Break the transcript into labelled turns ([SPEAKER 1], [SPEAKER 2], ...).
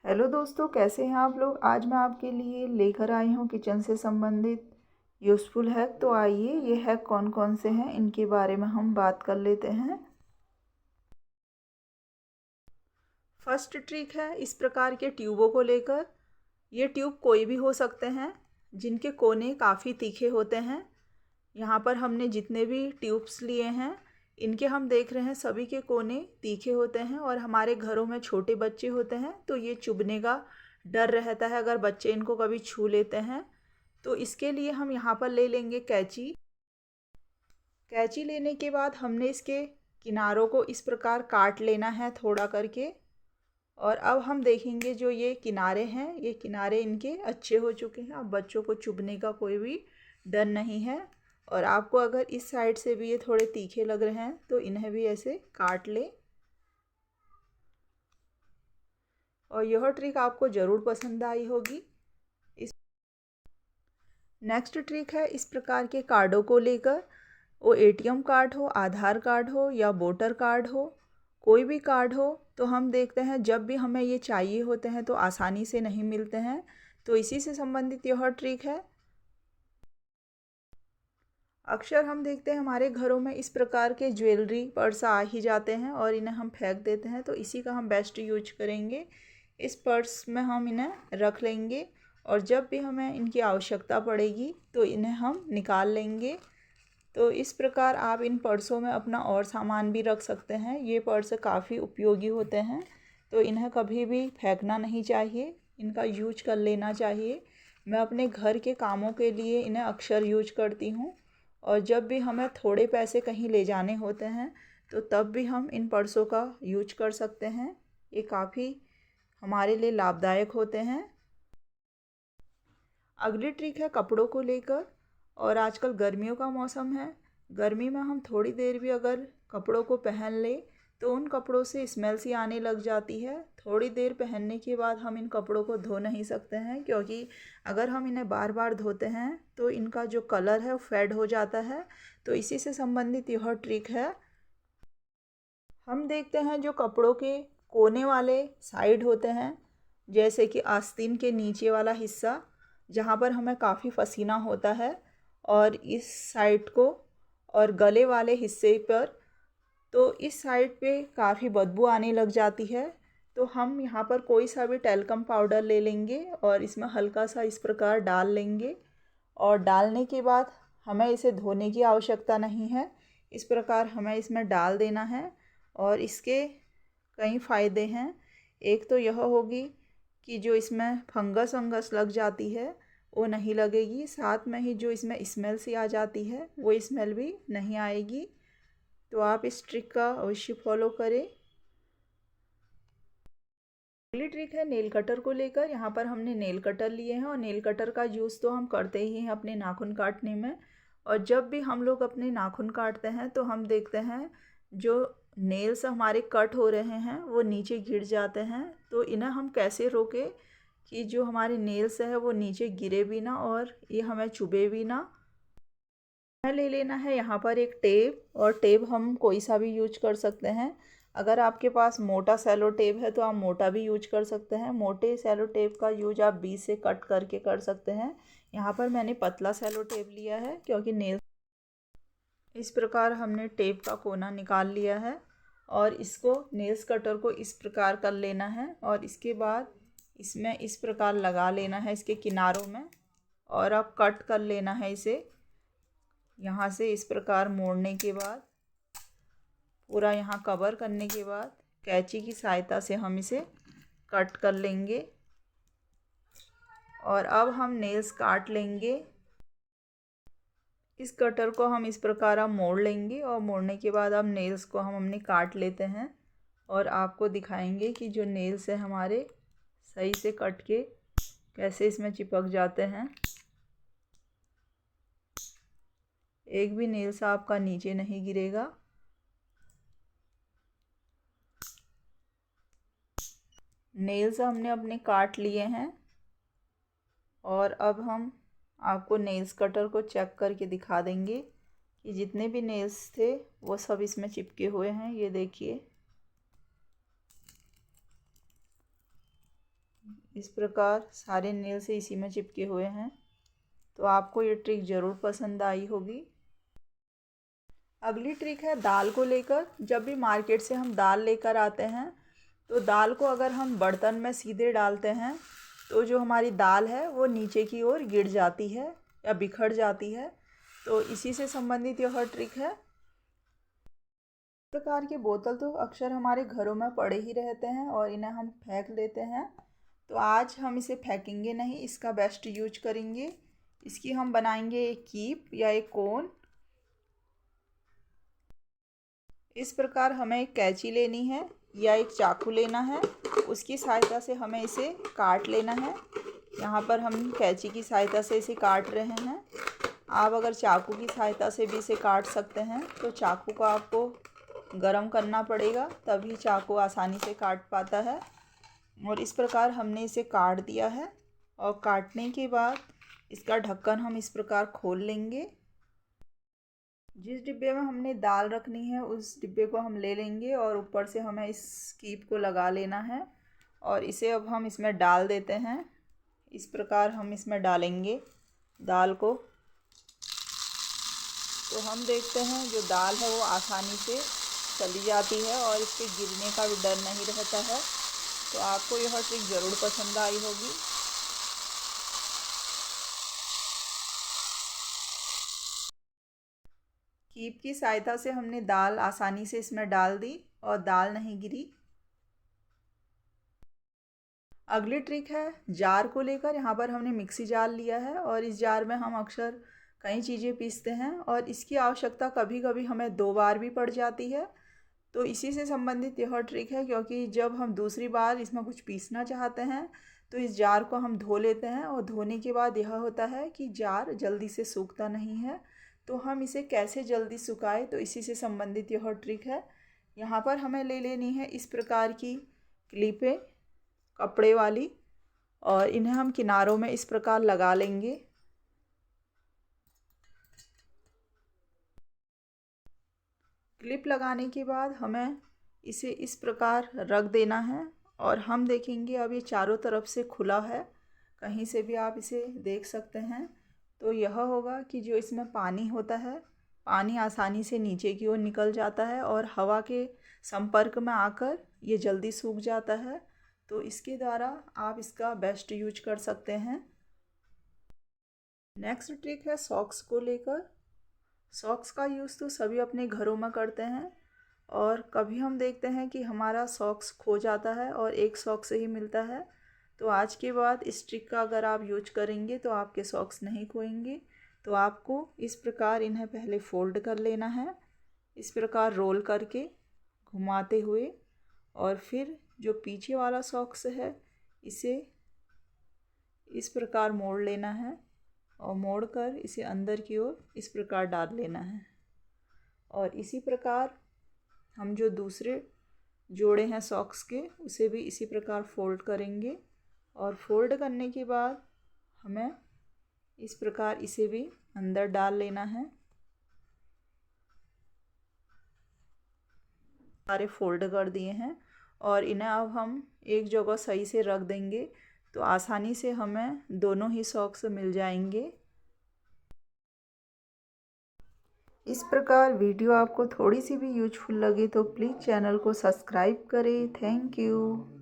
[SPEAKER 1] Hello दोस्तों, कैसे हैं आप लोग। आज मैं आपके लिए लेकर आई हूँ किचन से संबंधित यूज़फुल हैक। तो आइए, ये हैक कौन कौन से हैं इनके बारे में हम बात कर लेते हैं। फर्स्ट ट्रिक है इस प्रकार के ट्यूबों को लेकर। ये ट्यूब कोई भी हो सकते हैं जिनके कोने काफ़ी तीखे होते हैं। यहाँ पर हमने जितने भी ट्यूब्स लिए हैं इनके हम देख रहे हैं सभी के कोने तीखे होते हैं। और हमारे घरों में छोटे बच्चे होते हैं तो ये चुभने का डर रहता है अगर बच्चे इनको कभी छू लेते हैं। तो इसके लिए हम यहाँ पर ले लेंगे कैंची। कैंची लेने के बाद हमने इसके किनारों को इस प्रकार काट लेना है थोड़ा करके। और अब हम देखेंगे जो ये किनारे हैं, ये किनारे इनके अच्छे हो चुके हैं। अब बच्चों को चुभने का कोई भी डर नहीं है। और आपको अगर इस साइड से भी ये थोड़े तीखे लग रहे हैं तो इन्हें भी ऐसे काट लें। और यह ट्रिक आपको ज़रूर पसंद आई होगी। इस नेक्स्ट ट्रिक है इस प्रकार के कार्डों को लेकर, वो एटीएम कार्ड हो, आधार कार्ड हो या वोटर कार्ड हो, कोई भी कार्ड हो। तो हम देखते हैं जब भी हमें ये चाहिए होते हैं तो आसानी से नहीं मिलते हैं। तो इसी से संबंधित यह ट्रिक है। अक्सर हम देखते हैं हमारे घरों में इस प्रकार के ज्वेलरी पर्स आ ही जाते हैं और इन्हें हम फेंक देते हैं। तो इसी का हम बेस्ट यूज करेंगे। इस पर्स में हम इन्हें रख लेंगे और जब भी हमें इनकी आवश्यकता पड़ेगी तो इन्हें हम निकाल लेंगे। तो इस प्रकार आप इन पर्सों में अपना और सामान भी रख सकते हैं। ये पर्स काफ़ी उपयोगी होते हैं तो इन्हें कभी भी फेंकना नहीं चाहिए, इनका यूज कर लेना चाहिए। मैं अपने घर के कामों के लिए इन्हें अक्सर यूज करती हूँ। और जब भी हमें थोड़े पैसे कहीं ले जाने होते हैं तो तब भी हम इन पर्सों का यूज कर सकते हैं। ये काफ़ी हमारे लिए लाभदायक होते हैं। अगली ट्रिक है कपड़ों को लेकर। और आजकल गर्मियों का मौसम है। गर्मी में हम थोड़ी देर भी अगर कपड़ों को पहन लें तो उन कपड़ों से स्मेल सी आने लग जाती है। थोड़ी देर पहनने के बाद हम इन कपड़ों को धो नहीं सकते हैं, क्योंकि अगर हम इन्हें बार बार धोते हैं तो इनका जो कलर है वो फेड हो जाता है। तो इसी से संबंधित यह ट्रिक है। हम देखते हैं जो कपड़ों के कोने वाले साइड होते हैं, जैसे कि आस्तीन के नीचे वाला हिस्सा जहाँ पर हमें काफ़ी पसीना होता है, और इस साइड को और गले वाले हिस्से पर, तो इस साइड पे काफ़ी बदबू आने लग जाती है। तो हम यहाँ पर कोई सा भी टैल्कम पाउडर ले लेंगे और इसमें हल्का सा इस प्रकार डाल लेंगे। और डालने के बाद हमें इसे धोने की आवश्यकता नहीं है, इस प्रकार हमें इसमें डाल देना है। और इसके कई फ़ायदे हैं। एक तो यह होगी कि जो इसमें फंगस वंगस लग जाती है वो नहीं लगेगी, साथ में ही जो इसमें स्मेल सी आ जाती है वो स्मेल भी नहीं आएगी। तो आप इस ट्रिक का अवश्य फॉलो करें। अगली ट्रिक है नेल कटर को लेकर। यहाँ पर हमने नेल कटर लिए हैं और नेल कटर का यूज़ तो हम करते ही हैं अपने नाखून काटने में। और जब भी हम लोग अपने नाखून काटते हैं तो हम देखते हैं जो नेल्स हमारे कट हो रहे हैं वो नीचे गिर जाते हैं। तो इन्हें हम कैसे रोकें कि जो हमारे नेल्स है वो नीचे गिरे भी ना और ये हमें चुभे भी ना। हमें ले लेना है यहाँ पर एक टेप, और टेप हम कोई सा भी यूज कर सकते हैं। अगर आपके पास मोटा सेलो टेप है तो आप मोटा भी यूज कर सकते हैं। मोटे सेलो टेप का यूज आप बीच से कट करके कर सकते हैं। यहाँ पर मैंने पतला सेलो टेप लिया है क्योंकि नेल, इस प्रकार हमने टेप का कोना निकाल लिया है और इसको नेल्स कटर को इस प्रकार कर लेना है। और इसके बाद इसमें इस प्रकार लगा लेना है इसके किनारों में, और अब कट कर लेना है इसे। यहाँ से इस प्रकार मोड़ने के बाद, पूरा यहाँ कवर करने के बाद कैंची की सहायता से हम इसे कट कर लेंगे। और अब हम नेल्स काट लेंगे। इस कटर को हम इस प्रकार अब मोड़ लेंगे और मोड़ने के बाद अब नेल्स को हम अपने काट लेते हैं और आपको दिखाएंगे कि जो नेल्स है हमारे सही से कट के कैसे इसमें चिपक जाते हैं। एक भी नेल्स आपका नीचे नहीं गिरेगा। नेल्स हमने अपने काट लिए हैं और अब हम आपको नेल्स कटर को चेक करके दिखा देंगे कि जितने भी नेल्स थे वो सब इसमें चिपके हुए हैं। ये देखिए, इस प्रकार सारे नेल से इसी में चिपके हुए हैं। तो आपको ये ट्रिक ज़रूर पसंद आई होगी। अगली ट्रिक है दाल को लेकर। जब भी मार्केट से हम दाल लेकर आते हैं तो दाल को अगर हम बर्तन में सीधे डालते हैं तो जो हमारी दाल है वो नीचे की ओर गिर जाती है या बिखर जाती है। तो इसी से संबंधित यह ट्रिक है। इस प्रकार के बोतल तो अक्सर हमारे घरों में पड़े ही रहते हैं और इन्हें हम फेंक देते हैं। तो आज हम इसे फेंकेंगे नहीं, इसका बेस्ट यूज करेंगे। इसकी हम बनाएंगे एक कीप या एक कोन। इस प्रकार हमें एक कैंची लेनी है या एक चाकू लेना है, उसकी सहायता से हमें इसे काट लेना है। यहाँ पर हम कैंची की सहायता से इसे काट रहे हैं। आप अगर चाकू की सहायता से भी इसे काट सकते हैं। तो चाकू को आपको गरम करना पड़ेगा, तभी चाकू आसानी से काट पाता है। और इस प्रकार हमने इसे काट दिया है। और काटने के बाद इसका ढक्कन हम इस प्रकार खोल लेंगे। जिस डिब्बे में हमने दाल रखनी है उस डिब्बे को हम ले लेंगे और ऊपर से हमें इस कीप को लगा लेना है। और इसे अब हम इसमें डाल देते हैं। इस प्रकार हम इसमें डालेंगे दाल को। तो हम देखते हैं जो दाल है वो आसानी से चली जाती है और इसके गिरने का भी डर नहीं रहता है। तो आपको यह ट्रिक ज़रूर पसंद आई होगी। कीप की सहायता से हमने दाल आसानी से इसमें डाल दी और दाल नहीं गिरी। अगली ट्रिक है जार को लेकर। यहाँ पर हमने मिक्सी जार लिया है और इस जार में हम अक्सर कई चीज़ें पीसते हैं और इसकी आवश्यकता कभी कभी हमें 2 बार भी पड़ जाती है। तो इसी से संबंधित यह ट्रिक है, क्योंकि जब हम दूसरी बार इसमें कुछ पीसना चाहते हैं तो इस जार को हम धो लेते हैं और धोने के बाद यह होता है कि जार जल्दी से सूखता नहीं है। तो हम इसे कैसे जल्दी सुखाए, तो इसी से संबंधित यह ट्रिक है। यहाँ पर हमें ले लेनी है इस प्रकार की क्लिपें कपड़े वाली और इन्हें हम किनारों में इस प्रकार लगा लेंगे। क्लिप लगाने के बाद हमें इसे इस प्रकार रख देना है और हम देखेंगे अब ये चारों तरफ से खुला है, कहीं से भी आप इसे देख सकते हैं। तो यह होगा कि जो इसमें पानी होता है, पानी आसानी से नीचे की ओर निकल जाता है और हवा के संपर्क में आकर ये जल्दी सूख जाता है। तो इसके द्वारा आप इसका बेस्ट यूज कर सकते हैं। नेक्स्ट ट्रिक है सॉक्स को लेकर। सॉक्स का यूज़ तो सभी अपने घरों में करते हैं और कभी हम देखते हैं कि हमारा सॉक्स खो जाता है और एक सॉक्स ही मिलता है। तो आज के बाद इस ट्रिक का अगर आप यूज करेंगे तो आपके सॉक्स नहीं खोएंगे। तो आपको इस प्रकार इन्हें पहले फोल्ड कर लेना है, इस प्रकार रोल करके घुमाते हुए, और फिर जो पीछे वाला सॉक्स है इसे इस प्रकार मोड़ लेना है और मोड़कर इसे अंदर की ओर इस प्रकार डाल लेना है। और इसी प्रकार हम जो दूसरे जोड़े हैं सॉक्स के उसे भी इसी प्रकार फोल्ड करेंगे और फोल्ड करने के बाद हमें इस प्रकार इसे भी अंदर डाल लेना है। सारे फोल्ड कर दिए हैं और इन्हें अब हम एक जगह सही से रख देंगे तो आसानी से हमें दोनों ही सॉक्स मिल जाएंगे। इस प्रकार वीडियो आपको थोड़ी सी भी यूजफुल लगे तो प्लीज़ चैनल को सब्सक्राइब करें। Thank you.